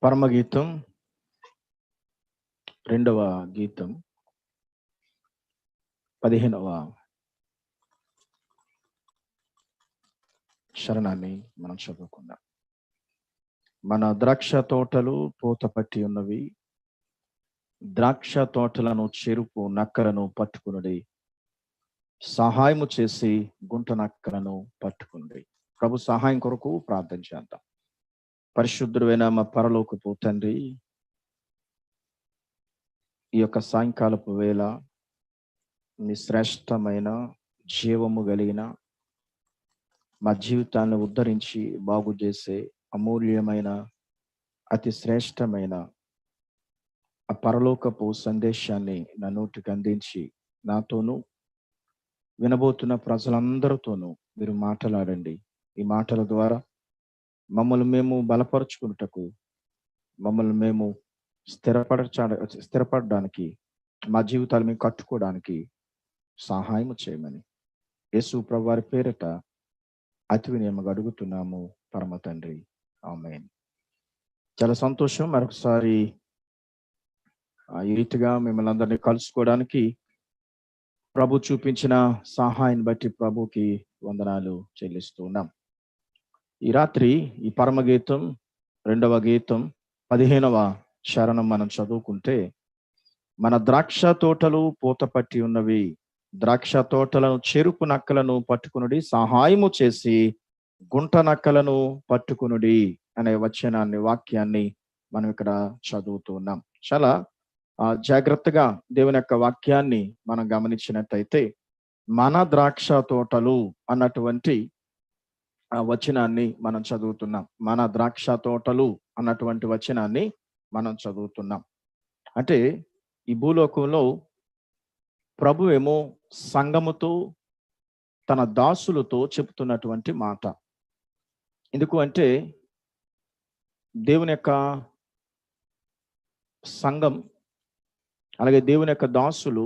పరమగీతం 2వ గీతం 15వ శరణాన్ని మనం చదువుకుందాం. మన ద్రాక్ష తోటలు పూత పట్టి ఉన్నవి, ద్రాక్ష తోటలను చెరుపు నక్కలను పట్టుకునుడి, సహాయము చేసి గుంట నక్కలను పట్టుకునుడి. ప్రభు సహాయం కొరకు ప్రార్థన చేద్దాం. పరిశుద్ధుడైన మా పరలోకపు తండ్రి, ఈ యొక్క సాయంకాలపు వేళ మీ శ్రేష్టమైన జీవము కలిగిన మా జీవితాన్ని ఉద్ధరించి బాగు చేసే అమూల్యమైన అతి శ్రేష్టమైన ఆ పరలోకపు సందేశాన్ని నా నోటికి అందించి నాతోనూ వినబోతున్న ప్రజలందరితోనూ మీరు మాట్లాడండి. ఈ మాటల ద్వారా మమ్మల్ని మేము బలపరుచుకున్నటకు, మమ్మల్ని మేము స్థిరపడడానికి, మా జీవితాలు మేము కట్టుకోవడానికి సహాయం చేయమని యేసు ప్రభువు వారి పేరిట అతి వినయంగా అడుగుతున్నాము పరమ తండ్రి, ఆమేన్. చాలా సంతోషం మరొకసారి ఈ రీతిగా మిమ్మల్ని అందరినీ కలుసుకోవడానికి ప్రభు చూపించిన సహాయాన్ని బట్టి ప్రభుకి వందనాలు చెల్లిస్తున్నాం. ఈ రాత్రి ఈ పరమగీతం 2వ గీతం 15వ శరణం మనం చదువుకుంటే, మన ద్రాక్ష తోటలు పూత పట్టి ఉన్నవి, ద్రాక్ష తోటలను చెరుపు నక్కలను పట్టుకునుడి, సహాయము చేసి గుంట నక్కలను పట్టుకునుడి అనే వాక్యాన్ని మనం ఇక్కడ చదువుతున్నాం. చాలా జాగ్రత్తగా దేవుని యొక్క వాక్యాన్ని మనం గమనించినట్టయితే, మన ద్రాక్ష తోటలు అన్నటువంటి వచనాన్ని మనం చదువుతున్నాం. మన ద్రాక్ష తోటలు అన్నటువంటి వచనాన్ని మనం చదువుతున్నాం. అంటే ఈ భూలోకంలో ప్రభు ఏమో సంఘముతో, తన దాసులతో చెప్తున్నటువంటి మాట. ఎందుకు అంటే దేవుని యొక్క సంఘం, అలాగే దేవుని యొక్క దాసులు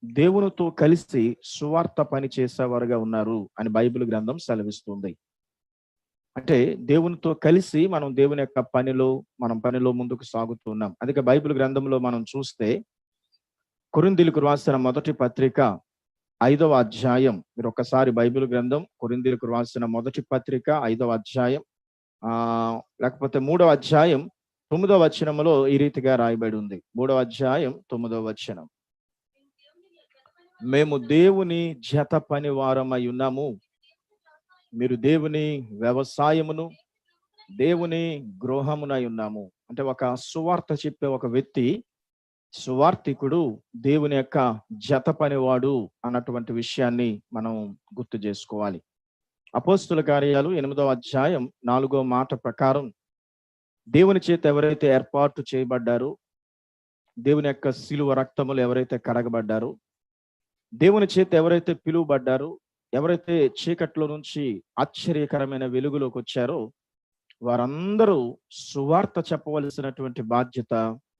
దేవునితో కలిసి సువార్త పని చేసేవారుగా ఉన్నారు అని బైబిల్ గ్రంథం సెలవిస్తుంది. అంటే దేవునితో కలిసి మనం దేవుని యొక్క పనిలో ముందుకు సాగుతున్నాం. అందుకే బైబిల్ గ్రంథంలో మనం చూస్తే కొరింథీయులకు రాసిన మొదటి పత్రిక 5వ అధ్యాయం, మీరు ఒకసారి బైబిల్ గ్రంథం కొరింథీయులకు రాసిన మొదటి పత్రిక 5వ అధ్యాయం లేకపోతే 3వ అధ్యాయం 9వ వచనంలో ఈ రీతిగా రాయబడి ఉంది. 3వ అధ్యాయం 9వ వచనం, మేము దేవుని జత పని వారమై ఉన్నాము, మీరు దేవుని వ్యవసాయమును దేవుని గృహమునై ఉన్నాము. అంటే ఒక సువార్త చెప్పే ఒక వ్యక్తి, సువార్తికుడు దేవుని యొక్క జత పనివాడు అన్నటువంటి విషయాన్ని మనం గుర్తు చేసుకోవాలి. అపోస్తుల కార్యాలు 8వ అధ్యాయం 4వ మాట ప్రకారం, దేవుని చేత ఎవరైతే ఏర్పాటు చేయబడ్డారో, దేవుని యొక్క శిలువ రక్తములు ఎవరైతే కడగబడ్డారో, దేవుని చేత ఎవరైతే పిలువబడ్డారో, ఎవరైతే చీకట్లో నుంచి ఆశ్చర్యకరమైన వెలుగులోకి వచ్చారో, వారందరూ సువార్త చెప్పవలసినటువంటి బాధ్యత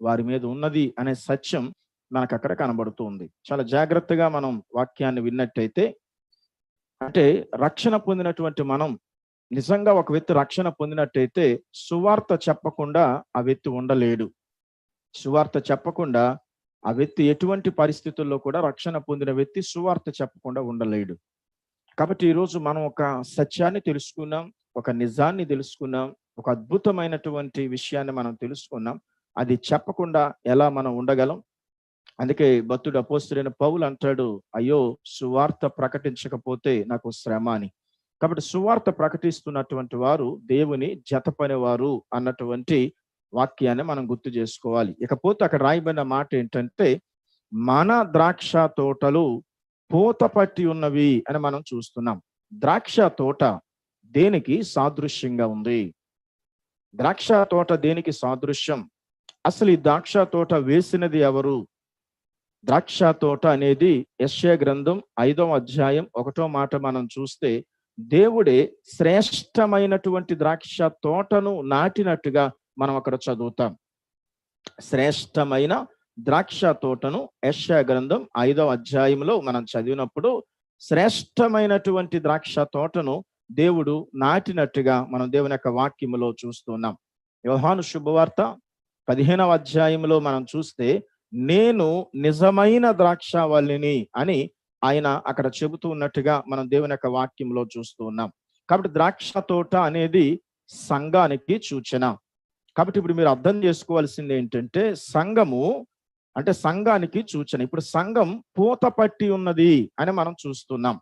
వారి మీద ఉన్నది అనే సత్యం మనకు అక్కడ కనబడుతుంది. చాలా జాగ్రత్తగా మనం వాక్యాన్ని విన్నట్టయితే, అంటే రక్షణ పొందినటువంటి మనం, నిజంగా ఒక వ్యక్తి రక్షణ పొందినట్టయితే సువార్త చెప్పకుండా ఆ వ్యక్తి ఉండలేడు. సువార్త చెప్పకుండా ఆ వ్యక్తి ఎటువంటి పరిస్థితుల్లో కూడా, రక్షణ పొందిన వ్యక్తి సువార్త చెప్పకుండా ఉండలేడు. కాబట్టి ఈరోజు మనం ఒక సత్యాన్ని తెలుసుకున్నాం, ఒక నిజాన్ని తెలుసుకున్నాం, ఒక అద్భుతమైనటువంటి విషయాన్ని మనం తెలుసుకున్నాం. అది చెప్పకుండా ఎలా మనం ఉండగలం? అందుకే భక్తుడు అపోస్తలుడైన పౌలు అంటాడు, అయ్యో సువార్త ప్రకటించకపోతే నాకు శ్రమ అని. కాబట్టి సువార్త ప్రకటిస్తున్నటువంటి వారు దేవుని జత పనివారు అన్నటువంటి వాక్యాన్ని మనం గుర్తు చేసుకోవాలి. ఇకపోతే అక్కడ రాయబడిన మాట ఏంటంటే, మన ద్రాక్ష తోటలు పూత పట్టి ఉన్నవి అని మనం చూస్తున్నాం. ద్రాక్ష తోట దేనికి సాదృశ్యంగా ఉంది? ద్రాక్ష తోట దేనికి సాదృశ్యం? అసలు ఈ ద్రాక్ష తోట వేసినది ఎవరు? ద్రాక్ష తోట అనేది యెషయా గ్రంథం 5వ అధ్యాయం 1వ మాట మనం చూస్తే, దేవుడే శ్రేష్టమైనటువంటి ద్రాక్ష తోటను నాటినట్టుగా మనం అక్కడ చదువుతాం. శ్రేష్టమైన ద్రాక్ష తోటను యెషయా గ్రంథం 5వ అధ్యాయంలో మనం చదివినప్పుడు, శ్రేష్టమైనటువంటి ద్రాక్ష తోటను దేవుడు నాటినట్టుగా మనం దేవుని యొక్క వాక్యములో చూస్తున్నాం. యోహాను శుభవార్త 15వ అధ్యాయంలో మనం చూస్తే, నేను నిజమైన ద్రాక్షావల్లిని అని ఆయన అక్కడ చెబుతూ ఉన్నట్టుగా మనం దేవుని యొక్క వాక్యంలో చూస్తూ ఉన్నాం. కాబట్టి ద్రాక్ష తోట అనేది సంఘానికి సూచన. కాబట్టి ఇప్పుడు మీరు అర్థం చేసుకోవాల్సింది ఏంటంటే, సంఘము అంటే సంఘానికి సూచన. ఇప్పుడు సంఘం పూత పట్టి ఉన్నది అని మనం చూస్తున్నాం.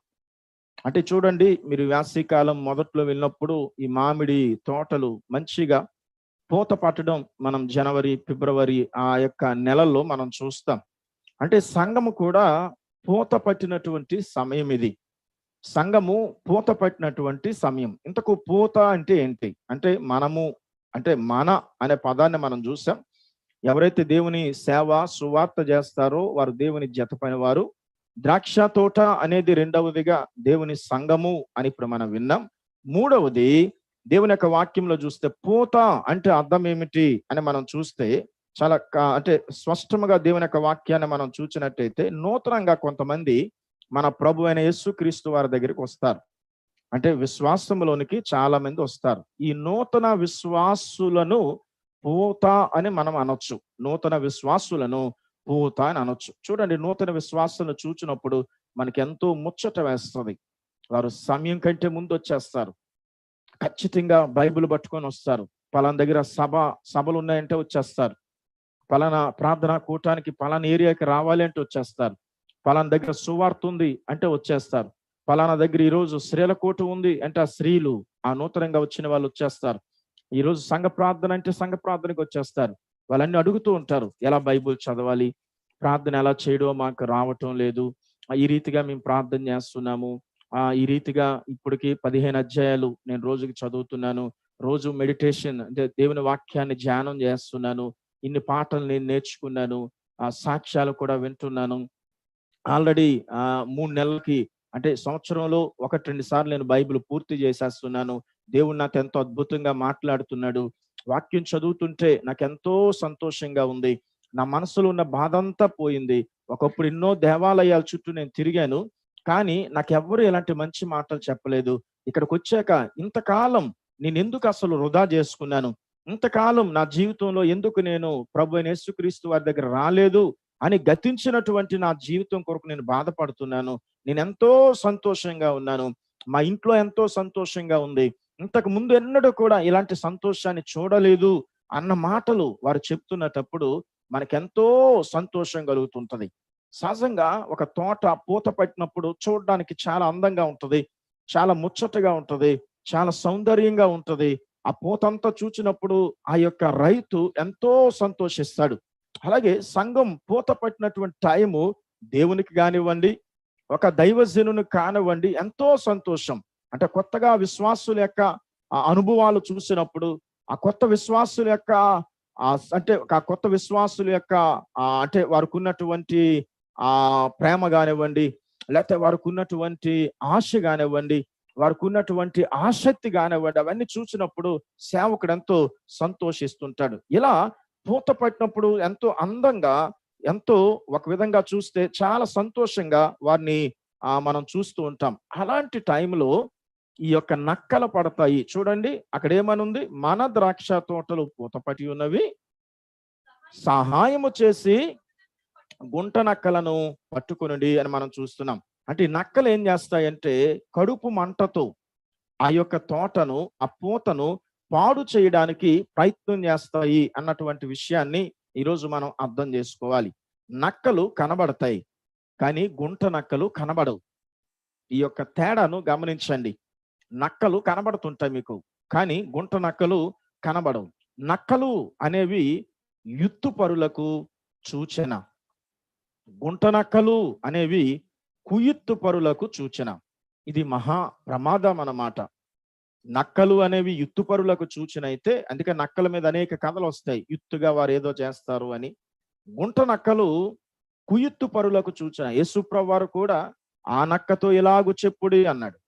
అంటే చూడండి, మీరు వేసవికాలం మొదట్లో వెళ్ళినప్పుడు ఈ మామిడి తోటలు మంచిగా పూత పట్టడం మనం జనవరి, ఫిబ్రవరి ఆ యొక్క నెలల్లో మనం చూస్తాం. అంటే సంఘము కూడా పూత పట్టినటువంటి సమయం ఇది. సంఘము పూత పట్టినటువంటి సమయం. ఇంతకు పూత అంటే ఏంటి? అంటే మనము, అంటే మన అనే పదాన్ని మనం చూసాం. ఎవరైతే దేవుని సేవ సువార్త చేస్తారో వారు దేవుని జతపైన వారు. ద్రాక్ష తోట అనేది రెండవదిగా దేవుని సంఘము అని ఇప్పుడు మనం విన్నాం. మూడవది దేవుని యొక్క వాక్యంలో చూస్తే పూత అంటే అర్థం ఏమిటి అని మనం చూస్తే చాలా అంటే స్పష్టంగా దేవుని యొక్క వాక్యాన్ని మనం చూసినట్టయితే, నూతనంగా కొంతమంది మన ప్రభు అయిన యేసుక్రీస్తు వారి దగ్గరికి వస్తారు. అంటే విశ్వాసంలోనికి చాలా మంది వస్తారు. ఈ నూతన విశ్వాసులను పూత అని మనం అనొచ్చు. నూతన విశ్వాసులను పూత అని అనొచ్చు. చూడండి, నూతన విశ్వాసాలను చూచినప్పుడు మనకి ఎంతో ముచ్చట వేస్తుంది. వారు సమయం కంటే ముందు వచ్చేస్తారు. ఖచ్చితంగా బైబిల్ పట్టుకొని వస్తారు. పలానా దగ్గర సభలు ఉన్నాయంటే వచ్చేస్తారు. పలానా ప్రార్థనా కూటానికి పలానా ఏరియాకి రావాలి అంటే వచ్చేస్తారు. పలానా దగ్గర సువార్త ఉంది అంటే వచ్చేస్తారు. పలానా దగ్గర ఈరోజు స్త్రీల కూటం ఉంది అంటే ఆ స్త్రీలు, ఆ నూతనంగా వచ్చిన వాళ్ళు వచ్చేస్తారు. ఈరోజు సంఘ ప్రార్థన అంటే సంఘ ప్రార్థనకి వచ్చేస్తారు. వాళ్ళన్నీ అడుగుతూ ఉంటారు, ఎలా బైబిల్ చదవాలి, ప్రార్థన ఎలా చేయడో మాకు రావటం లేదు, ఈ రీతిగా మేము ప్రార్థన చేస్తున్నాము, ఈ రీతిగా ఇప్పటికి 15 అధ్యాయాలు నేను రోజుకి చదువుతున్నాను, రోజు మెడిటేషన్ అంటే దేవుని వాక్యాన్ని ధ్యానం చేస్తున్నాను, ఇన్ని పాటలు నేను నేర్చుకున్నాను, సాక్ష్యాలు కూడా వింటున్నాను, ఆల్రెడీ 3 నెలలకి అంటే సంవత్సరంలో 1-2 సార్లు నేను బైబిల్ పూర్తి చేసేస్తున్నాను, దేవుడు నాతో ఎంతో అద్భుతంగా మాట్లాడుతున్నాడు, వాక్యం చదువుతుంటే నాకెంతో సంతోషంగా ఉంది, నా మనసులో ఉన్న బాధ అంతా పోయింది. ఒకప్పుడు ఎన్నో దేవాలయాల చుట్టూ నేను తిరిగాను, కానీ నాకెవ్వరూ ఎలాంటి మంచి మాటలు చెప్పలేదు. ఇక్కడికి వచ్చాక ఇంతకాలం నేను ఎందుకు అసలు వృధా చేసుకున్నాను, ఇంతకాలం నా జీవితంలో ఎందుకు నేను ప్రభు అయిన యేసుక్రీస్తు వారి దగ్గర రాలేదు అని గతించినటువంటి నా జీవితం కొరకు నేను బాధపడుతున్నాను. నేను ఎంతో సంతోషంగా ఉన్నాను, మా ఇంట్లో ఎంతో సంతోషంగా ఉంది, ఇంతకు ముందు ఎన్నడూ కూడా ఇలాంటి సంతోషాన్ని చూడలేదు అన్న మాటలు వారు చెప్తున్నప్పుడు మనకెంతో సంతోషం కలుగుతుంటది. సహజంగా ఒక తోట పూత పట్టినప్పుడు చూడడానికి చాలా అందంగా ఉంటది, చాలా ముచ్చటగా ఉంటది, చాలా సౌందర్యంగా ఉంటది. ఆ పూతంతా చూచినప్పుడు ఆ యొక్క రైతు ఎంతో సంతోషిస్తాడు. అలాగే సంఘం పూత పట్టినటువంటి టైము దేవునికి కానివ్వండి, ఒక దైవజనునికి కానివ్వండి, ఎంతో సంతోషం. అంటే కొత్తగా విశ్వాసుల యొక్క అనుభవాలు చూసినప్పుడు, ఆ కొత్త విశ్వాసుల యొక్క అంటే ఆ కొత్త విశ్వాసుల యొక్క అంటే వారికి ఉన్నటువంటి ప్రేమ కానివ్వండి, లేకపోతే వారికి ఉన్నటువంటి ఆశ కానివ్వండి, వారికి ఉన్నటువంటి ఆసక్తి కానివ్వండి, అవన్నీ చూసినప్పుడు సేవకుడు ఎంతో సంతోషిస్తుంటాడు. ఇలా పూత పట్టినప్పుడు ఎంతో అందంగా, ఎంతో ఒక విధంగా చూస్తే చాలా సంతోషంగా వారిని మనం చూస్తూ ఉంటాం. అలాంటి టైంలో ఈ యొక్క నక్కలు పడతాయి. చూడండి, అక్కడ ఏమనుంది, మన ద్రాక్ష తోటలు పూత పట్టి ఉన్నవి, సహాయము చేసి గుంట నక్కలను పట్టుకొనుడి అని మనం చూస్తున్నాం. అంటే ఈ నక్కలు ఏం చేస్తాయంటే కడుపు మంటతో ఆ యొక్క తోటను, ఆ పూతను పాడు చేయడానికి ప్రయత్నం చేస్తాయి అన్నటువంటి విషయాన్ని ఈరోజు మనం అర్థం చేసుకోవాలి. నక్కలు కనబడతాయి, కానీ గుంట నక్కలు కనబడవు. ఈ యొక్క తేడాను గమనించండి. నక్కలు కనబడుతుంటాయి మీకు, కానీ గుంట నక్కలు కనబడవు. నక్కలు అనేవి యుత్తుపరులకు సూచన, గుంట నక్కలు అనేవి కుయుత్తుపరులకు సూచన. ఇది మహా ప్రమాదం అన్నమాట. నక్కలు అనేవి యుత్తుపరులకు సూచన అయితే, అందుకే నక్కల మీద అనేక కథలు వస్తాయి, యుత్తుగా వారు ఏదో చేస్తారు అని. గుంట నక్కలు కుయుత్తు పరులకు సూచన. యేసుప్రభువు వారు కూడా ఆ నక్కతో ఎలాగు చెప్పుడి అన్నాడు,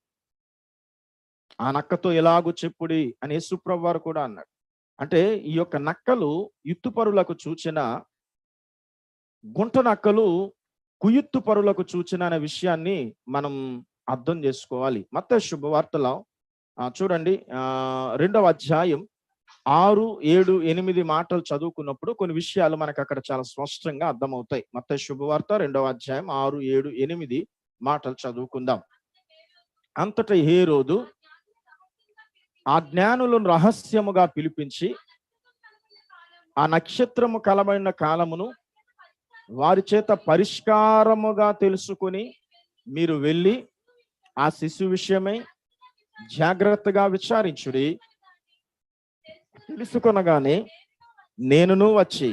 ఆ నక్కతో ఎలాగు చెప్పుడి అని యేసుప్రభువు వారు కూడా అన్నాడు. అంటే ఈ యొక్క నక్కలు యుత్తు పరులకు సూచన, గుంట నక్కలు కుయుత్తు పరులకు సూచన అనే విషయాన్ని మనం అర్థం చేసుకోవాలి. మత్తయి శుభవార్తలో చూడండి 2వ అధ్యాయం 6, 7, 8 మాటలు చదువుకున్నప్పుడు కొన్ని విషయాలు మనకు అక్కడ చాలా స్పష్టంగా అర్థమవుతాయి. మత్తయి శుభవార్త 2వ అధ్యాయం 6, 7, 8 మాటలు చదువుకుందాం. అంతటా హేరోదు ఆ జ్ఞానులను రహస్యముగా పిలిపించి ఆ నక్షత్రము కలబడిన కాలమును వారి చేత పరిష్కారముగా తెలుసుకుని, మీరు వెళ్ళి ఆ శిశు విషయమై జాగ్రత్తగా విచారించుడి. తెలుసుకొనగానే నేనును వచ్చి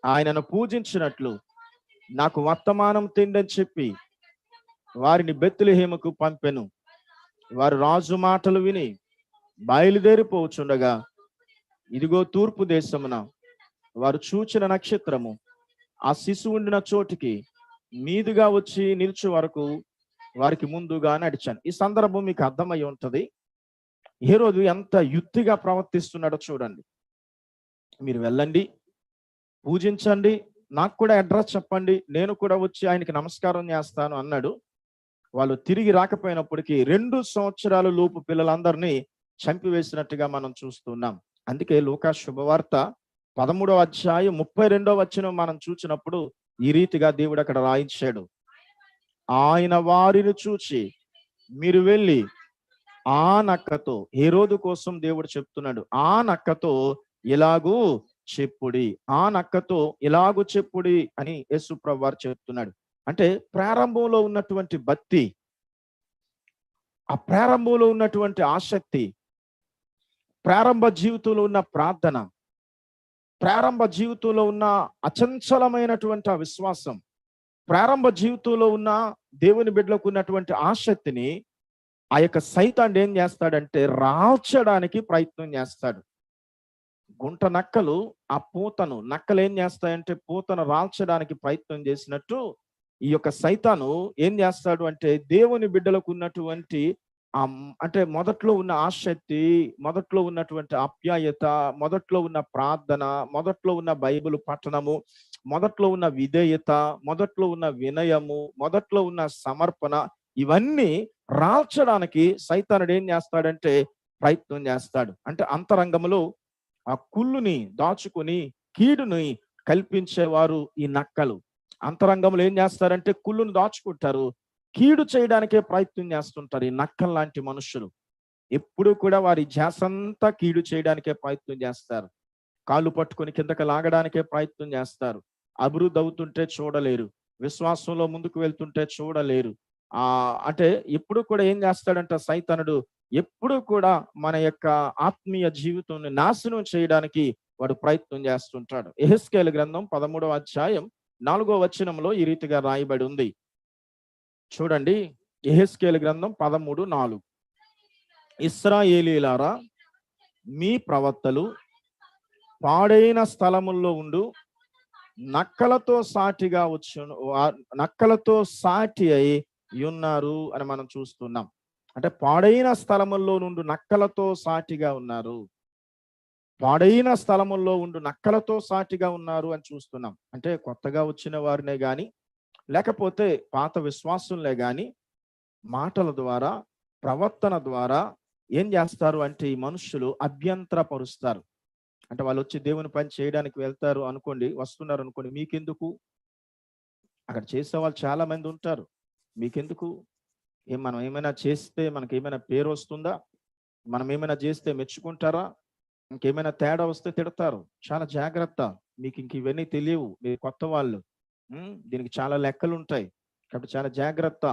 ఆయనను పూజించినట్లు నాకు వర్తమానం తిండని చెప్పి వారిని బెత్లెహేముకు పంపెను. వారు రాజు మాటలు విని బయలుదేరిపోచుండగా, ఇదిగో తూర్పు దేశమున వారు చూచిన నక్షత్రము ఆ శిశువు ఉండిన చోటికి మీదుగా వచ్చి నిలిచే వరకు వారికి ముందుగా నడిచాను. ఈ సందర్భం మీకు అర్థమై ఉంటది. హేరోదు ఎంత యుక్తిగా ప్రవర్తిస్తున్నాడో చూడండి. మీరు వెళ్ళండి, పూజించండి, నాకు కూడా అడ్రస్ చెప్పండి, నేను కూడా వచ్చి ఆయనకి నమస్కారం చేస్తాను అన్నాడు. వాళ్ళు తిరిగి రాకపోయినప్పటికీ 2 సంవత్సరాల లోపు పిల్లలందరినీ చంపివేసినట్టుగా మనం చూస్తున్నాం. అందుకే లూకా శుభవార్త 13వ అధ్యాయం 32వ వచనం మనం చూసినప్పుడు ఈ రీతిగా దేవుడు అక్కడ రాయించాడు. ఆయన వారిని చూచి మీరు వెళ్ళి ఆ నక్కతో, హేరోదు కోసం దేవుడు చెప్తున్నాడు, ఆ నక్కతో ఇలాగూ చెప్పుడి, ఆ నక్కతో ఇలాగూ చెప్పుడి అని యేసు ప్రభువు వారు చెప్తున్నాడు. అంటే ప్రారంభంలో ఉన్నటువంటి భక్తి, ఆ ప్రారంభంలో ఉన్నటువంటి ఆసక్తి, ప్రారంభ జీవితంలో ఉన్న ప్రార్థన, ప్రారంభ జీవితంలో ఉన్న అచంచలమైనటువంటి ఆ విశ్వాసం, ప్రారంభ జీవితంలో ఉన్న దేవుని బిడ్డలకు ఉన్నటువంటి ఆసక్తిని ఆ యొక్క సైతాన్ ఏం చేస్తాడంటే రాల్చడానికి ప్రయత్నం చేస్తాడు. గుంట నక్కలు ఆ పూతను, నక్కలు ఏం చేస్తాయంటే పూతను రాల్చడానికి ప్రయత్నం చేసినట్టు ఈ యొక్క సైతాను ఏం చేస్తాడు అంటే దేవుని బిడ్డలకు ఉన్నటువంటి అంటే మొదట్లో ఉన్న ఆసక్తి, మొదట్లో ఉన్నటువంటి ఆప్యాయత, మొదట్లో ఉన్న ప్రార్థన, మొదట్లో ఉన్న బైబిల్ పఠనము, మొదట్లో ఉన్న విధేయత, మొదట్లో ఉన్న వినయము, మొదట్లో ఉన్న సమర్పణ, ఇవన్నీ రాల్చడానికి సైతానుడు ఏం చేస్తాడంటే ప్రయత్నం చేస్తాడు. అంటే అంతరంగంలో ఆ కుళ్ళుని దాచుకొని కీడుని కల్పించేవారు ఈ నక్కలు. అంతరంగంలో ఏం చేస్తారంటే కుళ్ళును దాచుకుంటారు, కీడు చేయడానికే ప్రయత్నం చేస్తుంటారు ఈ నక్కలు లాంటి మనుషులు. ఎప్పుడు కూడా వారి ధ్యాసంతా కీడు చేయడానికే ప్రయత్నం చేస్తారు. కాళ్ళు పట్టుకొని కిందకి లాగడానికే ప్రయత్నం చేస్తారు. అభివృద్ధి అవుతుంటే చూడలేరు, విశ్వాసంలో ముందుకు వెళ్తుంటే చూడలేరు. అంటే ఎప్పుడు కూడా ఏం చేస్తాడంటే సైతానుడు ఎప్పుడు కూడా మన యొక్క ఆత్మీయ జీవితాన్ని నాశనం చేయడానికి వాడు ప్రయత్నం చేస్తుంటాడు. యెహెజ్కేలు గ్రంథం 13వ అధ్యాయం 4వ వచనంలో ఈ రీతిగా రాయబడి ఉంది. చూడండి, యెహెజ్కేలు గ్రంథం 13:4. ఇశ్రాయేలీయులారా, మీ ప్రవక్తలు పాడైన స్థలముల్లో ఉండు నక్కలతో సాటిగా నక్కలతో సాటి అయి ఉన్నారు అని మనం చూస్తున్నాం. అంటే పాడైన స్థలముల్లో నుండి నక్కలతో సాటిగా ఉన్నారు, పాడైన స్థలముల్లో ఉండు నక్కలతో సాటిగా ఉన్నారు అని చూస్తున్నాం. అంటే కొత్తగా వచ్చిన వారినే గాని లేకపోతే పాత విశ్వాసులే గాని మాటల ద్వారా, ప్రవర్తన ద్వారా ఏం చేస్తారు అంటే ఈ మనుషులు అభ్యంతరపరుస్తారు. అంటే వాళ్ళు వచ్చి దేవుని పని చేయడానికి వెళ్తారు అనుకోండి, వస్తున్నారు అనుకోండి, మీకెందుకు? అక్కడ చేసే వాళ్ళు చాలా మంది ఉంటారు, మీకెందుకు? మనం ఏమైనా చేస్తే మనకి ఏమైనా పేరు వస్తుందా? మనం ఏమైనా చేస్తే మెచ్చుకుంటారా? ఇంకేమైనా తేడా వస్తే తిడతారు. చాలా జాగ్రత్త, మీకు ఇంక ఇవన్నీ తెలియవు, మీరు కొత్త వాళ్ళు, దీనికి చాలా లెక్కలు ఉంటాయి, కాబట్టి చాలా జాగ్రత్త.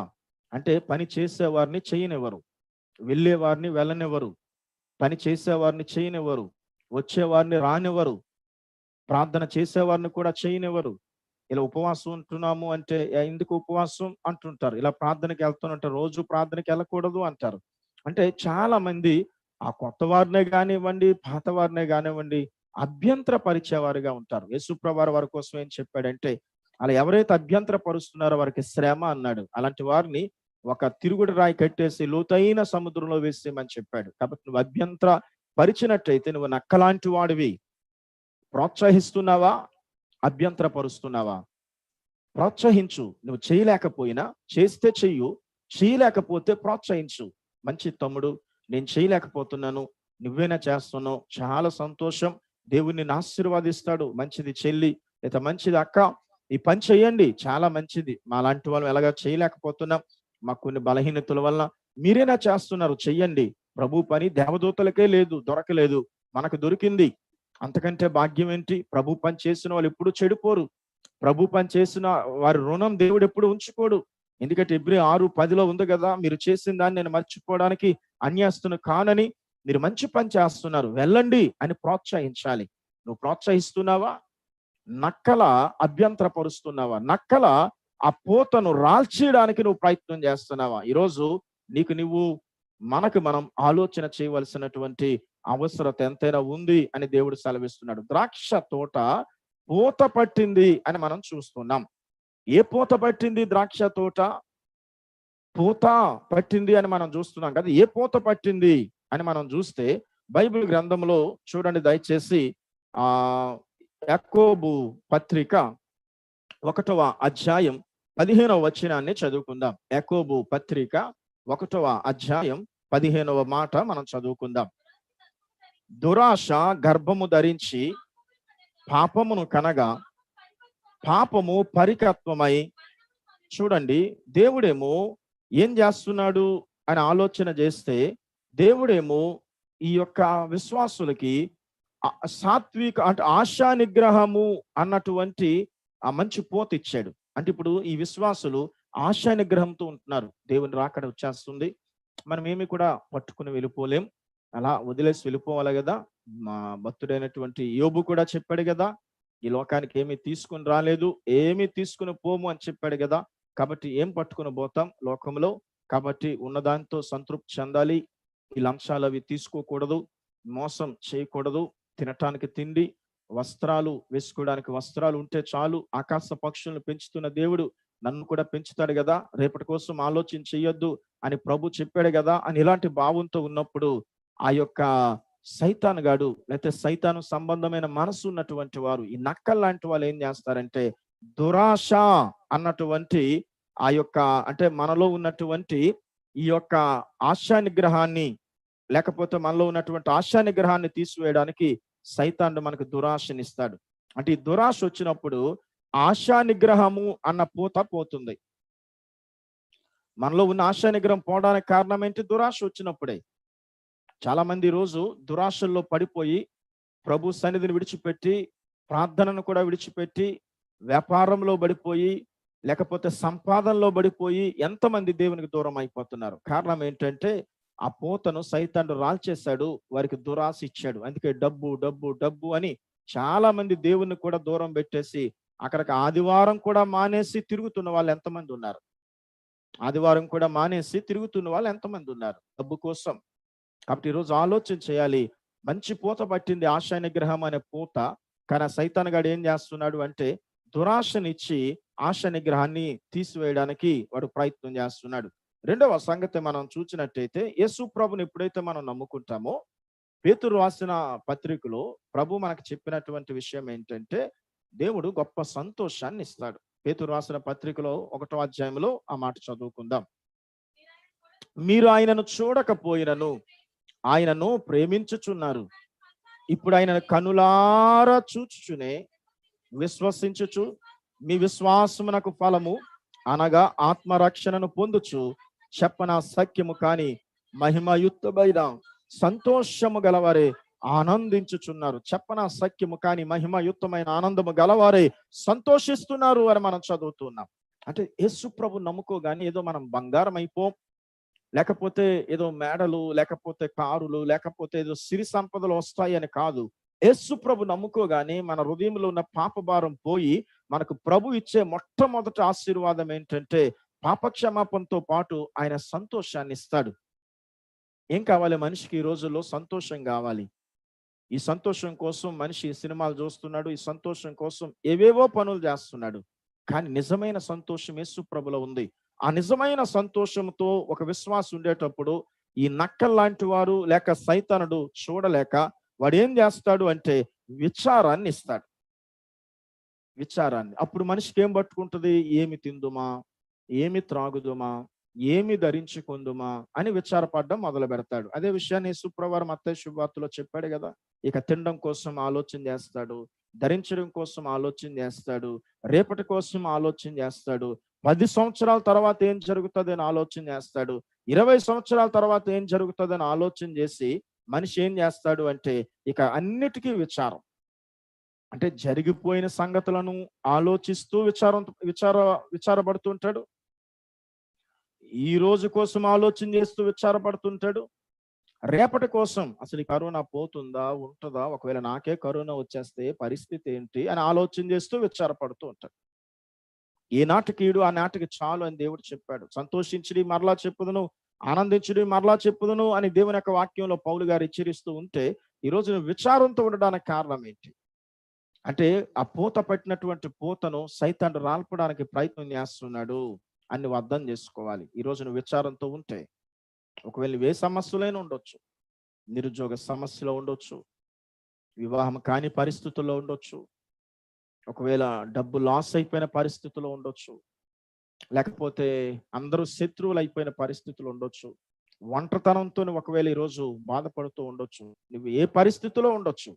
అంటే పని చేసేవారిని చేయనివ్వరు, వెళ్ళేవారిని వెళ్ళనివ్వరు, పని చేసేవారిని చేయనివ్వరు, వచ్చేవారిని రానివ్వరు, ప్రార్థన చేసేవారిని కూడా చేయనివ్వరు. ఇలా ఉపవాసం ఉంటున్నాము అంటే ఎందుకు ఉపవాసం అంటుంటారు, ఇలా ప్రార్థనకి వెళ్తున్నట్టు రోజు ప్రార్థనకి వెళ్ళకూడదు అంటారు. అంటే చాలా మంది ఆ కొత్త వారినే కానివ్వండి, పాత వారినే కానివ్వండి అభ్యంతర పరిచేవారుగా ఉంటారు. యేసుప్రభువారు వారి కోసం ఏం చెప్పాడంటే అలా ఎవరైతే అభ్యంతర పరుస్తున్నారో వారికి శ్రమ అన్నాడు. అలాంటి వారిని ఒక తిరుగుడు రాయి కట్టేసి లోతైన సముద్రంలో వేసేయమని చెప్పాడు. కాబట్టి నువ్వు అభ్యంతర పరిచినట్టయితే నువ్వు నక్కలాంటి వాడివి. ప్రోత్సహిస్తున్నావా, అభ్యంతర పరుస్తున్నావా? ప్రోత్సహించు. నువ్వు చేయలేకపోయినా చేస్తే చెయ్యు, చేయలేకపోతే ప్రోత్సహించు. మంచి తమ్ముడు, నేను చేయలేకపోతున్నాను, నువ్వేనా చేస్తున్నావు, చాలా సంతోషం, దేవుడు నిన్ను ఆశీర్వాదిస్తాడు. మంచిది చెల్లి, లేదా మంచిది అక్క, ఈ పని చేయండి, చాలా మంచిది. మా లాంటి వాళ్ళు ఎలాగా చేయలేకపోతున్నాం, మాకు కొన్ని బలహీనతల వల్ల, మీరేనా చేస్తున్నారు, చెయ్యండి. ప్రభు పని దేవదూతలకే లేదు, దొరకలేదు, మనకు దొరికింది. అంతకంటే భాగ్యం ఏంటి? ప్రభు పని చేసిన వాళ్ళు ఎప్పుడు చెడిపోరు. ప్రభు పని చేసిన వారి రుణం దేవుడు ఎప్పుడు ఉంచుకోడు. ఎందుకంటే ఎబ్రీ 6:10 ఉంది కదా, మీరు చేసిన దాన్ని నేను మర్చిపోవడానికి అన్యాస్తును కానని, మీరు మంచి పని చేస్తున్నారు, వెళ్ళండి అని ప్రోత్సహించాలి. నువ్వు ప్రోత్సహిస్తున్నావా? నక్కల అభ్యంతరపరుస్తున్నావా? నక్కల ఆ పూతను రాల్చేయడానికి నువ్వు ప్రయత్నం చేస్తున్నావా? ఈరోజు నువ్వు మనకు మనం ఆలోచన చేయవలసినటువంటి అవసరత ఎంతైనా ఉంది అని దేవుడు సెలవిస్తున్నాడు. ద్రాక్ష తోట పూత పట్టింది అని మనం చూస్తున్నాం. ఏ పూత పట్టింది? ద్రాక్ష తోట పూత పట్టింది అని మనం చూస్తున్నాం కదా. ఏ పూత పట్టింది అని మనం చూస్తే బైబిల్ గ్రంథంలో చూడండి దయచేసి. ఆ యాకోబు పత్రిక 1వ అధ్యాయం 15వ వచనాన్ని చదువుకుందాం. యాకోబు పత్రిక 1వ అధ్యాయం 15వ మాట మనం చదువుకుందాం. దురాశ గర్భము ధరించి పాపమును కనగా, పాపము పరికత్వమై. చూడండి, దేవుడేమో ఏం చేస్తున్నాడు అని ఆలోచన చేస్తే, దేవుడేమో ఈ యొక్క విశ్వాసులకి సాత్విక అంటే ఆశా నిగ్రహము అన్నటువంటి ఆ మంచి పోత ఇచ్చాడు. అంటే ఇప్పుడు ఈ విశ్వాసులు ఆశా నిగ్రహంతో ఉంటున్నారు. దేవుని రాకడ వచ్చేస్తుంది, మనం ఏమి కూడా పట్టుకుని వెళ్ళిపోలేం, అలా వదిలేసి వెళ్ళిపోవాలి కదా. మా భక్తుడైనటువంటి యోబు కూడా చెప్పాడు కదా, ఈ లోకానికి ఏమీ తీసుకుని రాలేదు, ఏమీ తీసుకుని పోము అని చెప్పాడు కదా. కాబట్టి ఏం పట్టుకుని పోతాం లోకంలో? కాబట్టి ఉన్నదాంతో సంతృప్తి చెందాలి. ఈ లంచాలు అవి తీసుకోకూడదు, మోసం చేయకూడదు. తినటానికి తిండి, వస్త్రాలు వేసుకోవడానికి వస్త్రాలు ఉంటే చాలు. ఆకాశ పక్షులను పెంచుతున్న దేవుడు నన్ను కూడా పెంచుతాడు కదా, రేపటి కోసం ఆలోచన చెయ్యొద్దు అని ప్రభు చెప్పాడు కదా అని ఇలాంటి భావంతో ఉన్నప్పుడు ఆ యొక్క సైతాను గాడు, లేకపోతే సైతాను సంబంధమైన మనసు ఉన్నటువంటి వారు, ఈ నక్కల్ లాంటి వాళ్ళు ఏం చేస్తారంటే, దురాశ అన్నటువంటి ఆ యొక్క అంటే మనలో ఉన్నటువంటి ఈ యొక్క ఆశా నిగ్రహాన్ని, లేకపోతే మనలో ఉన్నటువంటి ఆశా నిగ్రహాన్ని తీసివేయడానికి సైతాను మనకు దురాశనిస్తాడు. అంటే ఈ దురాశ వచ్చినప్పుడు ఆశా నిగ్రహము అన్న పూత పోతుంది. మనలో ఉన్న ఆశా నిగ్రహం పోవడానికి కారణం ఏంటి? దురాశ వచ్చినప్పుడే. చాలా మంది ఈరోజు దురాశల్లో పడిపోయి ప్రభు సన్నిధిని విడిచిపెట్టి, ప్రార్థనను కూడా విడిచిపెట్టి, వ్యాపారంలో పడిపోయి, లేకపోతే సంపాదనలో పడిపోయి ఎంతమంది దేవునికి దూరం అయిపోతున్నారు. కారణం ఏంటంటే ఆ పూతను సైతాను రాల్చేశాడు, వారికి దురాశ ఇచ్చాడు. అందుకే డబ్బు డబ్బు డబ్బు అని చాలా మంది దేవుని కూడా దూరం పెట్టేసి అక్కడికి ఆదివారం కూడా మానేసి తిరుగుతున్న వాళ్ళు ఎంతమంది ఉన్నారు? ఆదివారం కూడా మానేసి తిరుగుతున్న వాళ్ళు ఎంతమంది ఉన్నారు డబ్బు కోసం? కాబట్టి ఈరోజు ఆలోచన చేయాలి. మంచి పూత పట్టింది ఆశా నిగ్రహం అనే పూత, కానీ సైతాను గాడు ఏం చేస్తున్నాడు అంటే దురాశనిచ్చి ఆశా నిగ్రహాన్ని తీసివేయడానికి వాడు ప్రయత్నం చేస్తున్నాడు. రెండవ సంగతి మనం చూసినట్టయితే, యేసు ప్రభుని ఎప్పుడైతే మనం నమ్ముకుంటామో, పేతురు రాసిన పత్రికలో ప్రభు మనకు చెప్పినటువంటి విషయం ఏంటంటే, దేవుడు గొప్ప సంతోషాన్ని ఇస్తాడు. పేతురు రాసిన పత్రికలో 1వ అధ్యాయంలో ఆ మాట చదువుకుందాం. మీరు ఆయనను చూడకపోయినను ఆయనను ప్రేమించుచున్నారు, ఇప్పుడు ఆయనను కనులారా చూచుచునే విశ్వసించుచు మీ విశ్వాసమునకు ఫలము అనగా ఆత్మరక్షణను పొందుచు చెప్పన సఖ్యము కాని మహిమయుక్తమైన సంతోషము గలవారే ఆనందించుచున్నారు. చెప్పన సఖ్యము కాని మహిమయుక్తమైన ఆనందము గలవారే సంతోషిస్తున్నారు అని మనం చదువుతున్నాం. అంటే యేసు ప్రభు నమ్ముకోగానే ఏదో మనం బంగారం అయిపోం, లేకపోతే ఏదో మేడలు, లేకపోతే కారులు, లేకపోతే ఏదో సిరి సంపదలు వస్తాయి అని కాదు. యేసు ప్రభు నమ్ముకోగానే మన హృదయంలో ఉన్న పాప భారం పోయి మనకు ప్రభు ఇచ్చే మొట్టమొదటి ఆశీర్వాదం ఏంటంటే పాపక్షమాపణతో పాటు ఆయన సంతోషాన్ని ఇస్తాడు. ఏం కావాలి మనిషికి? ఈ రోజుల్లో సంతోషం కావాలి. ఈ సంతోషం కోసం మనిషి సినిమాలు చూస్తున్నాడు, ఈ సంతోషం కోసం ఏవేవో పనులు చేస్తున్నాడు. కానీ నిజమైన సంతోషం యేసు ప్రభులో ఉంది. ఆ నిజమైన సంతోషంతో ఒక విశ్వాసం ఉండేటప్పుడు ఈ నక్కల్లాంటి వారు లేక సైతానుడు చూడలేక వాడు ఏం చేస్తాడు అంటే విచారాన్ని ఇస్తాడు. విచారాన్ని. అప్పుడు మనిషికి ఏం పట్టుకుంటుంది? ఏమి తిందుమా, ఏమి త్రాగుదుమా, ఏమి ధరించుకుందుమా అని విచారపడడం మొదలు పెడతాడు. అదే విషయాన్ని యేసుప్రభువారు మత్తయి శుభవార్తలో చెప్పాడు కదా. ఇక తినడం కోసం ఆలోచన చేస్తాడు, ధరించడం కోసం ఆలోచన చేస్తాడు, రేపటి కోసం ఆలోచన చేస్తాడు, 10 సంవత్సరాల తర్వాత ఏం జరుగుతుంది అని ఆలోచన చేస్తాడు, 20 సంవత్సరాల తర్వాత ఏం జరుగుతుంది అని ఆలోచన చేసి మనిషి ఏం చేస్తాడు అంటే ఇక అన్నిటికీ విచారం. అంటే జరిగిపోయిన సంగతులను ఆలోచిస్తూ విచారపడుతుంటాడు. ఈ రోజు కోసం ఆలోచన చేస్తూ విచారపడుతుంటాడు. రేపటి కోసం అసలు ఈ కరోనా పోతుందా, ఉంటుందా, ఒకవేళ నాకే కరోనా వచ్చేస్తే పరిస్థితి ఏంటి అని ఆలోచన చేస్తూ విచారపడుతూ ఉంటాడు. ఏ నాటికి ఈడు ఆ నాటికి చాలు అని దేవుడు చెప్పాడు. సంతోషించుడి మరలా చెప్పుదును, ఆనందించుడి మరలా చెప్పుదును అని దేవుని యొక్క వాక్యంలో పౌలు గారు హెచ్చరిస్తూ ఉంటే, ఈ రోజు నువ్వు విచారంతో ఉండడానికి కారణం ఏంటి అంటే ఆ పూత పట్టినటువంటి పూతను సైతాను రాల్పడానికి ప్రయత్నం చేస్తున్నాడు అని నువ్వు అర్థం చేసుకోవాలి. ఈ రోజు నువ్వు విచారంతో ఉంటే ఒకవేళ నువ్వు ఏ సమస్యలైనా ఉండొచ్చు, నిరుద్యోగ సమస్యలో ఉండొచ్చు, వివాహం కాని పరిస్థితుల్లో ఉండొచ్చు, ఒకవేళ డబ్బు లాస్ అయిపోయిన పరిస్థితుల్లో ఉండొచ్చు, లేకపోతే అందరూ శత్రువులు అయిపోయిన పరిస్థితులు ఉండొచ్చు, ఒంటరితనంతో ఒకవేళ ఈరోజు బాధపడుతూ ఉండొచ్చు, నువ్వు ఏ పరిస్థితిలో ఉండొచ్చు.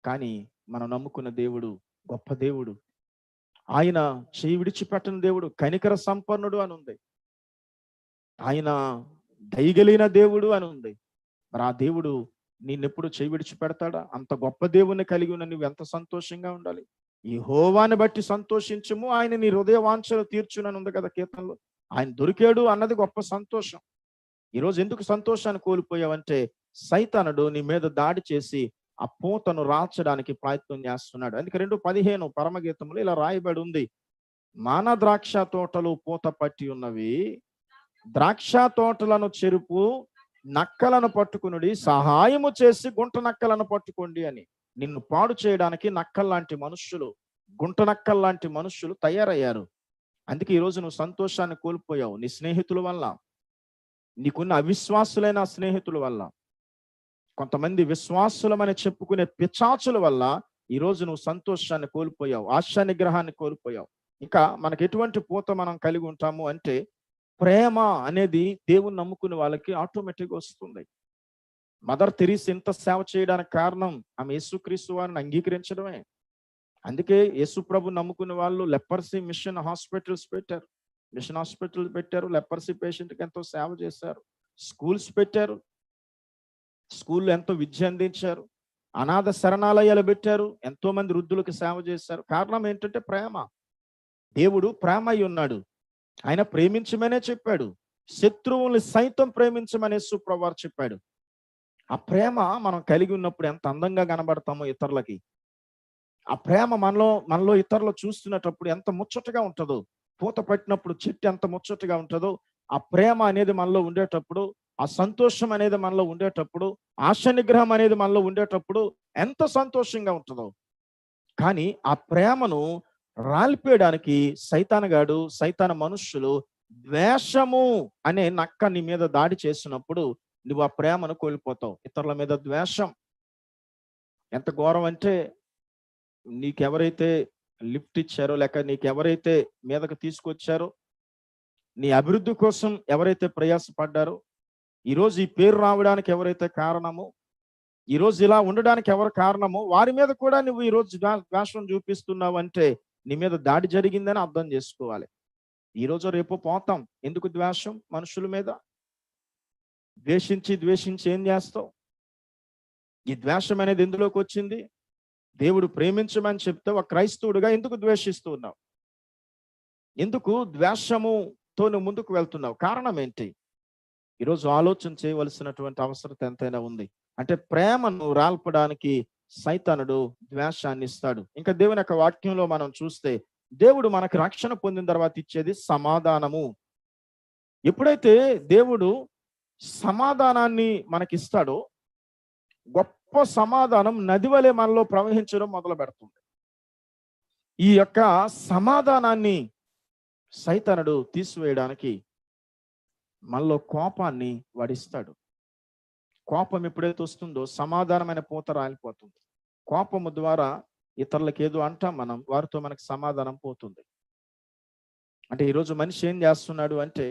కానీ మనం నమ్ముకున్న దేవుడు గొప్ప దేవుడు. ఆయన చేయి విడిచిపెట్టని దేవుడు, కనికర సంపన్నుడు అని ఉంది. ఆయన దయగలిగిన దేవుడు అని ఉంది. మరి ఆ దేవుడు నిన్నెప్పుడు చేయి విడిచిపెడతాడా? అంత గొప్ప దేవుణ్ణి కలిగి ఉన్న నువ్వు ఎంత సంతోషంగా ఉండాలి. యెహోవాని బట్టి సంతోషించుము, ఆయన నీ హృదయ వాంఛలు తీర్చునని ఉంది కదా కీర్తనలో. ఆయన దొరికాడు అన్నది గొప్ప సంతోషం. ఈరోజు ఎందుకు సంతోషాన్ని కోల్పోయావంటే సైతానుడు నీ మీద దాడి చేసి ఆ పూతను రాల్చడానికి ప్రయత్నం చేస్తున్నాడు. అందుకే 2:15 పరమగీతంలో ఇలా రాయబడి ఉంది, మాన ద్రాక్ష తోటలు పూత పట్టి ఉన్నవి, ద్రాక్ష తోటలను చెరుపు, నక్కలను పట్టుకునుడి, సహాయము చేసి గుంట నక్కలను పట్టుకోండి అని. నిన్ను పాడు చేయడానికి నక్కల్లాంటి మనుష్యులు, గుంట నక్కల్లాంటి మనుష్యులు తయారయ్యారు. అందుకే ఈరోజు నువ్వు సంతోషాన్ని కోల్పోయావు. నీ స్నేహితుల వల్ల, నీకున్న అవిశ్వాసులైన స్నేహితుల వల్ల, కొంతమంది విశ్వాసులమని చెప్పుకునే పిచాచుల వల్ల ఈరోజు నువ్వు సంతోషాన్ని కోల్పోయావు, ఆశా నిగ్రహాన్ని కోల్పోయావు. ఇంకా మనకి ఎటువంటి పూత మనం కలిగి ఉంటాము అంటే ప్రేమ అనేది దేవుని నమ్ముకునే వాళ్ళకి ఆటోమేటిక్గా వస్తుంది. మదర్ తెరీసా ఇంత సేవ చేయడానికి కారణం ఆమె యేసుక్రీస్తు వారిని అంగీకరించడమే. అందుకే యేసు ప్రభు నమ్ముకునే వాళ్ళు లెపర్సీ మిషన్ హాస్పిటల్స్ పెట్టారు, మిషన్ హాస్పిటల్ పెట్టారు, లెపర్సీ పేషెంట్కి ఎంతో సేవ చేశారు, స్కూల్స్ పెట్టారు, స్కూల్లో ఎంతో విద్య అందించారు, అనాథ శరణాలయాలు పెట్టారు, ఎంతో మంది వృద్ధులకు సేవ చేశారు. కారణం ఏంటంటే ప్రేమ. దేవుడు ప్రేమ అయి ఉన్నాడు. ఆయన ప్రేమించమనే చెప్పాడు, శత్రువుల్ని సైతం ప్రేమించమని యేసు ప్రభువారు చెప్పాడు. ఆ ప్రేమ మనం కలిగి ఉన్నప్పుడు ఎంత అందంగా కనబడతామో ఇతరులకి, ఆ ప్రేమ మనలో ఇతరులు చూస్తున్నప్పుడు ఎంత ముచ్చటగా ఉంటుందో, పూత పట్టినప్పుడు చెట్టు ఎంత ముచ్చటగా ఉంటుందో, ఆ ప్రేమ అనేది మనలో ఉండేటప్పుడు, ఆ సంతోషం అనేది మనలో ఉండేటప్పుడు, ఆశ నిగ్రహం అనేది మనలో ఉండేటప్పుడు ఎంత సంతోషంగా ఉంటుందో. కానీ ఆ ప్రేమను రాల్పేయడానికి సైతాను మనుష్యులు ద్వేషము అనే నక్క నీ మీద దాడి చేసినప్పుడు నువ్వు ఆ ప్రేమను కోల్పోతావు. ఇతరుల మీద ద్వేషం ఎంత ఘోరం అంటే, నీకెవరైతే లిఫ్ట్ ఇచ్చారో, లేక నీకెవరైతే మీదకు తీసుకొచ్చారో, నీ అభివృద్ధి కోసం ఎవరైతే ప్రయాసపడ్డారో, ఈరోజు ఈ పేరు రావడానికి ఎవరైతే కారణమో, ఈరోజు ఇలా ఉండడానికి ఎవరు కారణమో, వారి మీద కూడా నువ్వు ఈరోజు ద్వేషం చూపిస్తున్నావు అంటే నీ మీద దాడి జరిగిందని అర్థం చేసుకోవాలి. ఈరోజు రేపు పోతాం. ఎందుకు ద్వేషం మనుషుల మీద? ద్వేషించి ఏం చేస్తావు? ఈ ద్వేషం అనేది ఎందులోకి వచ్చింది? దేవుడు ప్రేమించమని చెప్తే ఒక క్రైస్తవుడిగా ఎందుకు ద్వేషిస్తూ ఉన్నావు? ఎందుకు ద్వేషముతో నువ్వు ముందుకు వెళ్తున్నావు? కారణం ఏంటి? ఈరోజు ఆలోచన చేయవలసినటువంటి అవసరం ఎంతైనా ఉంది. అంటే ప్రేమను రాల్పడానికి సైతానుడు ద్వేషాన్ని ఇస్తాడు. ఇంకా దేవుని యొక్క వాక్యంలో మనం చూస్తే దేవుడు మనకు రక్షణ పొందిన తర్వాత ఇచ్చేది సమాధానము. ఎప్పుడైతే దేవుడు సమాధానాన్ని మనకిస్తాడో, గొప్ప సమాధానం నది వలె మనలో ప్రవహించడం మొదలు పెడుతుంది. ఈ యొక్క సమాధానాన్ని సైతానుడు తీసివేయడానికి మనలో కోపాన్ని వాడిస్తాడు. కోపం ఎప్పుడైతే వస్తుందో సమాధానమైన పూత రాలిపోతుంది. కోపము ద్వారా ఇతరులకు ఏదో అంటాం మనం, వారితో మనకు సమాధానం పోతుంది. అంటే ఈరోజు మనిషి ఏం చేస్తున్నాడు అంటే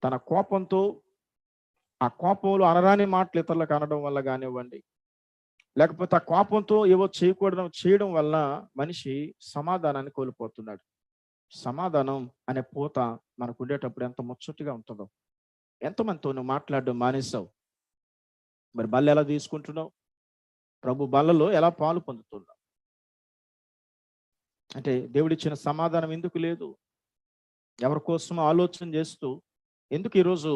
తన కోపంతో, ఆ కోపంలో అనరాని మాటలు ఇతరులకు అనడం వల్ల కానివ్వండి, లేకపోతే ఆ కోపంతో ఏవో చేయడం వల్ల మనిషి సమాధానాన్ని కోల్పోతున్నాడు. సమాధానం అనే పూత మనకు ఉండేటప్పుడు ఎంత ముచ్చటగా ఉంటుందో. ఎంతమందితో నువ్వు మాట్లాడడం మానేసావు? మరి బల్ల ఎలా తీసుకుంటున్నావు? ప్రభు బల్లలో ఎలా పాలు పొందుతున్నావు? అంటే దేవుడిచ్చిన సమాధానం ఎందుకు లేదు? ఎవరి కోసం ఆలోచన చేస్తూ ఎందుకు ఈరోజు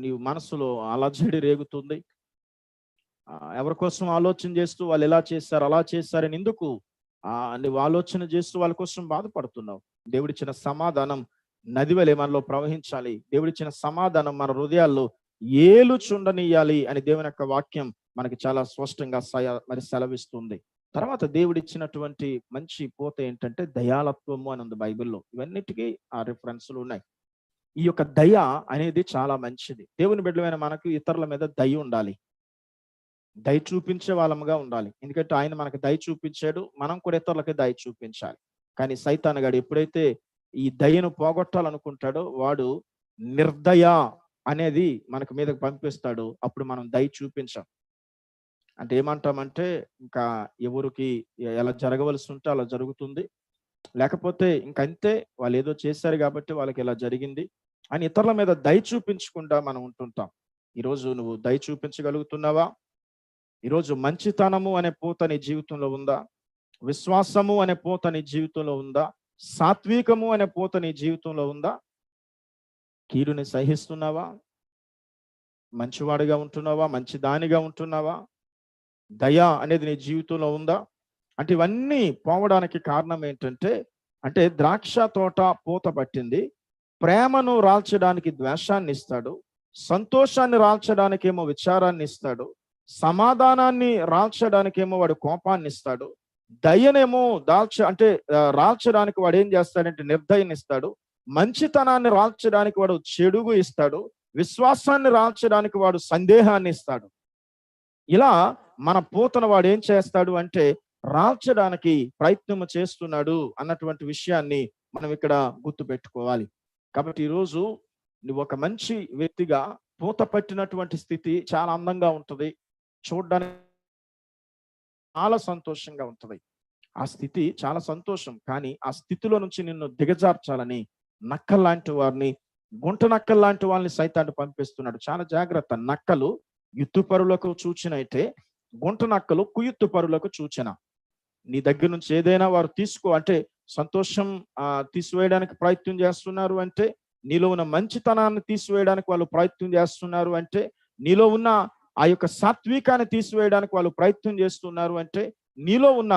నీ మనసులో అలజడి రేగుతుంది? ఎవరి కోసం ఆలోచన చేస్తూ వాళ్ళు ఎలా చేశారు, అలా చేశారని ఎందుకు నువ్వు ఆలోచన చేస్తూ వాళ్ళ కోసం బాధపడుతున్నావు? దేవుడిచ్చిన సమాధానం నది వలె మనలో ప్రవహించాలి. దేవుడిచ్చిన సమాధానం మన హృదయాల్లో ఏలుచుండనియాలి అని దేవుని యొక్క వాక్యం మనకి చాలా స్పష్టంగా మరి సెలవిస్తుంది. తర్వాత దేవుడిచ్చినటువంటి మంచి పోత ఏంటంటే దయాళత్వము అని ఉంది బైబిల్లో. ఇవన్నిటికీ ఆ రిఫరెన్స్లు ఉన్నాయి. ఈ యొక్క దయ అనేది చాలా మంచిది. దేవుని బిడ్డలైన మనకు ఇతరుల మీద దయ ఉండాలి, దయ చూపించే వాళ్ళముగా ఉండాలి. ఎందుకంటే ఆయన మనకు దయ చూపించాడు, మనం కూడా ఇతరులకి దయ చూపించాలి. కానీ సైతాను గాడు ఎప్పుడైతే ఈ దయను పోగొట్టాలనుకుంటాడో వాడు నిర్దయ అనేది మనకు మీదకి పంపిస్తాడు. అప్పుడు మనం దయ చూపించాం. అంటే ఏమంటామంటే ఇంకా ఎవరికి ఎలా జరగవలసి ఉంటే అలా జరుగుతుంది, లేకపోతే ఇంకంతే వాళ్ళు ఏదో చేశారు కాబట్టి వాళ్ళకి ఇలా జరిగింది అని ఇతరుల మీద దయ చూపించకుండా మనం ఉంటుంటాం. ఈరోజు నువ్వు దయ చూపించగలుగుతున్నావా? ఈరోజు మంచితనము అనే పూత నీ జీవితంలో ఉందా? విశ్వాసము అనే పూత నీ జీవితంలో ఉందా? సాత్వికము అనే పూత నీ జీవితంలో ఉందా? కీడుని సహిస్తున్నావా? మంచివాడిగా ఉంటున్నావా? మంచి దానిగా ఉంటున్నావా? దయ అనేది నీ జీవితంలో ఉందా? అంటే ఇవన్నీ పోవడానికి కారణం ఏంటంటే, అంటే ద్రాక్ష తోట పూత పట్టింది, ప్రేమను రాల్చడానికి ద్వేషాన్ని ఇస్తాడు, సంతోషాన్ని రాల్చడానికేమో విచారాన్ని ఇస్తాడు, సమాధానాన్ని రాల్చడానికేమో వాడు కోపాన్ని ఇస్తాడు, దయనేమో రాల్చడానికి వాడు ఏం చేస్తాడంటే నిర్దయని ఇస్తాడు, మంచితనాన్ని రాల్చడానికి వాడు చెడుగు ఇస్తాడు, విశ్వాసాన్ని రాల్చడానికి వాడు సందేహాన్ని ఇస్తాడు. ఇలా మన పూతను వాడు ఏం చేస్తాడు అంటే రాల్చడానికి ప్రయత్నం చేస్తున్నాడు అన్నటువంటి విషయాన్ని మనం ఇక్కడ గుర్తు పెట్టుకోవాలి. కాబట్టి ఈరోజు నువ్వు ఒక మంచి వ్యక్తిగా పూత పట్టినటువంటి స్థితి చాలా అందంగా ఉంటుంది, చూడడానికి చాలా సంతోషంగా ఉంటుంది. ఆ స్థితి చాలా సంతోషం. కానీ ఆ స్థితిలో నుంచి నిన్ను దిగజార్చాలని నక్కల్లాంటి వారిని, గుంట నక్కల్లాంటి వాళ్ళని సైతాన్ని పంపిస్తున్నాడు. చాలా జాగ్రత్త. నక్కలు యుత్తుపరులకు సూచనైతే గుంట నక్కలు కుయుత్తుపరులకు సూచన. నీ దగ్గర నుంచి ఏదైనా వారు అంటే సంతోషం తీసివేయడానికి ప్రయత్నం చేస్తున్నారు అంటే, నీలో ఉన్న మంచితనాన్ని తీసివేయడానికి వాళ్ళు ప్రయత్నం చేస్తున్నారు అంటే, నీలో ఉన్న ఆ యొక్క సాత్వికాన్ని తీసివేయడానికి వాళ్ళు ప్రయత్నం చేస్తున్నారు అంటే, నీలో ఉన్న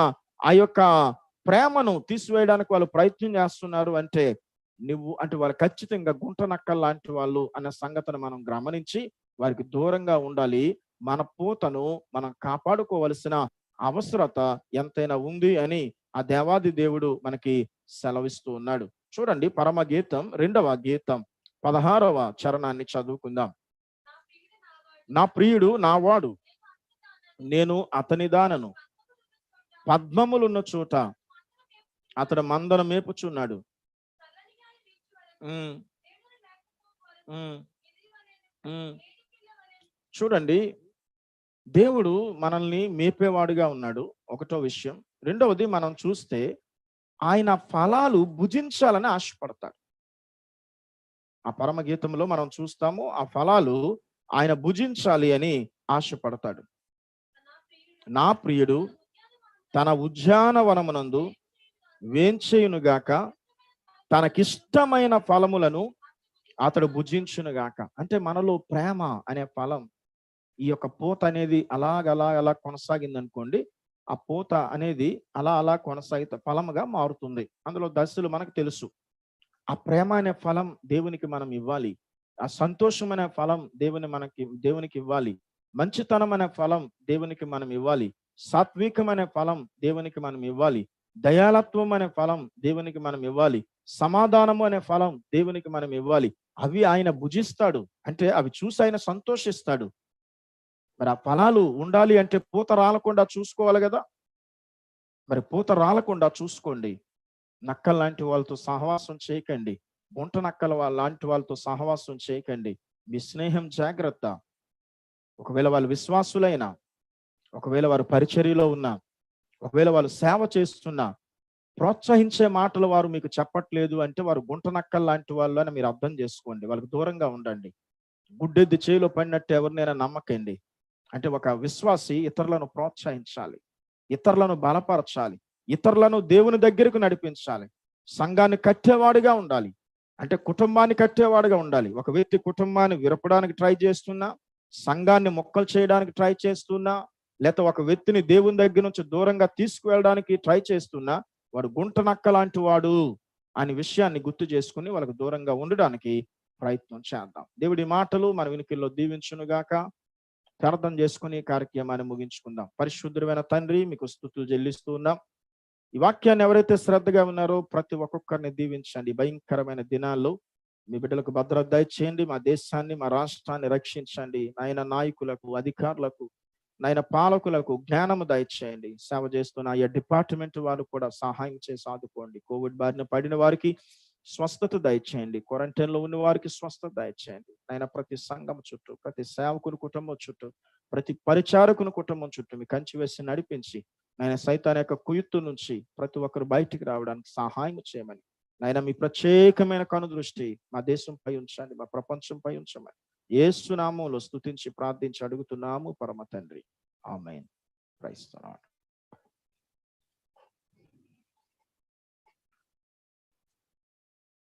ఆ యొక్క ప్రేమను తీసివేయడానికి వాళ్ళు ప్రయత్నం చేస్తున్నారు అంటే, వాళ్ళు ఖచ్చితంగా గుంట నక్కల్ లాంటి వాళ్ళు అన్న సంగతిని మనం గమనించి వారికి దూరంగా ఉండాలి. మన పూతను మనం కాపాడుకోవలసిన అవసరత ఎంతైనా ఉంది అని ఆ దేవాది దేవుడు మనకి సెలవిస్తూ ఉన్నాడు. చూడండి, పరమ గీతం 2వ గీతం 16వ చరణాన్ని చదువుకుందాం. నా ప్రియుడు నావాడు, నేను అతని దానను, పద్మములున్న చోట అతడు మందను మేపుచున్నాడు. చూడండి, దేవుడు మనల్ని మేపేవాడుగా ఉన్నాడు, ఒకటో విషయం. రెండవది మనం చూస్తే ఆయన ఫలాలు భుజించాలని ఆశపడతాడు. ఆ పరమ గీతంలో మనం చూస్తాము, ఆ ఫలాలు ఆయన భుజించాలి అని ఆశపడతాడు. నా ప్రియుడు తన ఉద్యానవనమునందు వేంచేయునుగాక, తనకిష్టమైన ఫలములను అతడు భుజించునుగాక. అంటే మనలో ప్రేమ అనే ఫలం, ఈ యొక్క పూత అనేది అలా కొనసాగింది అనుకోండి, ఆ పూత అనేది అలా కొనసాగితే ఫలముగా మారుతుంది. అందులో దశలు మనకు తెలుసు. ఆ ప్రేమ అనే ఫలం దేవునికి మనం ఇవ్వాలి. ఆ సంతోషం అనే ఫలం దేవునికి ఇవ్వాలి. మంచితనం అనే ఫలం దేవునికి మనం ఇవ్వాలి. సాత్వికం అనే ఫలం దేవునికి మనం ఇవ్వాలి. దయాళత్వం అనే ఫలం దేవునికి మనం ఇవ్వాలి. సమాధానము అనే ఫలం దేవునికి మనం ఇవ్వాలి. అవి ఆయన భుజిస్తాడు. అంటే అవి చూసి ఆయన సంతోషిస్తాడు. మరి ఆ ఫలాలు ఉండాలి అంటే పూత రాలకుండా చూసుకోవాలి కదా. మరి పూత రాలకుండా చూసుకోండి. నక్కల్లాంటి వాళ్ళతో సహవాసం చేయకండి. గుంట నక్కల లాంటి వాళ్ళతో సహవాసం చేయకండి. మీ స్నేహం జాగ్రత్త. ఒకవేళ వాళ్ళు విశ్వాసులైనా, ఒకవేళ వారు పరిచర్యలో ఉన్నా, ఒకవేళ వాళ్ళు సేవ చేస్తున్నా, ప్రోత్సహించే మాటలు వారు మీకు చెప్పట్లేదు అంటే వారు గుంట నక్కల లాంటి వాళ్ళు అని మీరు అర్థం చేసుకోండి. వాళ్ళకి దూరంగా ఉండండి. గుడ్డెద్దు చేలో పడినట్టు ఎవరినైనా నమ్మకండి. అంటే ఒక విశ్వాసి ఇతరులను ప్రోత్సహించాలి, ఇతరులను బలపరచాలి, ఇతరులను దేవుని దగ్గరకు నడిపించాలి, సంఘాన్ని కట్టేవాడిగా ఉండాలి. అంటే కుటుంబాన్ని కట్టేవాడిగా ఉండాలి. ఒక వ్యక్తి కుటుంబాన్ని విరపడానికి ట్రై చేస్తున్నా, సంఘాన్ని మొక్కలు చేయడానికి ట్రై చేస్తున్నా, లేకపోతే ఒక వ్యక్తిని దేవుని దగ్గర నుంచి దూరంగా తీసుకువెళ్ళడానికి ట్రై చేస్తున్నా, వాడు గుంట నక్క లాంటి వాడు అనే విషయాన్ని గుర్తు చేసుకుని వాళ్ళకు దూరంగా ఉండడానికి ప్రయత్నం చేద్దాం. దేవుడి మాటలు మన వినికిల్లో దీవించునుగాక. ప్రార్థన చేసుకుని ఈ కార్యక్రమాన్ని ముగించుకుందాం. పరిశుద్ధమైన తండ్రి, మీకు స్తుతులు చెల్లిస్తూ ఉన్నాం. ఈ వాక్యాన్ని ఎవరైతే శ్రద్ధగా ఉన్నారో ప్రతి ఒక్కొక్కరిని దీవించండి. భయంకరమైన దినాల్లో మీ బిడ్డలకు భద్రత దయచేయండి. మా దేశాన్ని, మా రాష్ట్రాన్ని రక్షించండి. నాయన నాయకులకు, అధికారులకు, నాయన పాలకులకు జ్ఞానము దయచేయండి. సేవ చేస్తున్న ఆయా డిపార్ట్మెంట్ వారు కూడా సహాయం చేసి ఆదుకోండి. కోవిడ్ బారిన పడిన వారికి స్వస్థత దయచేయండి. క్వారంటైన్ లో ఉన్న వారికి స్వస్థత దయచేయండి. ఆయన ప్రతి సంఘం చుట్టూ, ప్రతి సేవకుని కుటుంబం చుట్టూ, ప్రతి పరిచారకుని కుటుంబం చుట్టూ మీ కంచి వేసి నడిపించి, ఆయన సైతాన్ యొక్క కుయుత్తు నుంచి ప్రతి ఒక్కరు బయటికి రావడానికి సహాయం చేయమని, ఆయన మీ ప్రత్యేకమైన కనుదృష్టి మా దేశంపై ఉంచండి, మా ప్రపంచంపై ఉంచమని యేసు నామములో స్తుతించి ప్రార్థించి అడుగుతున్నాము పరమ తండ్రి. ఆమేన్. Praise the lord.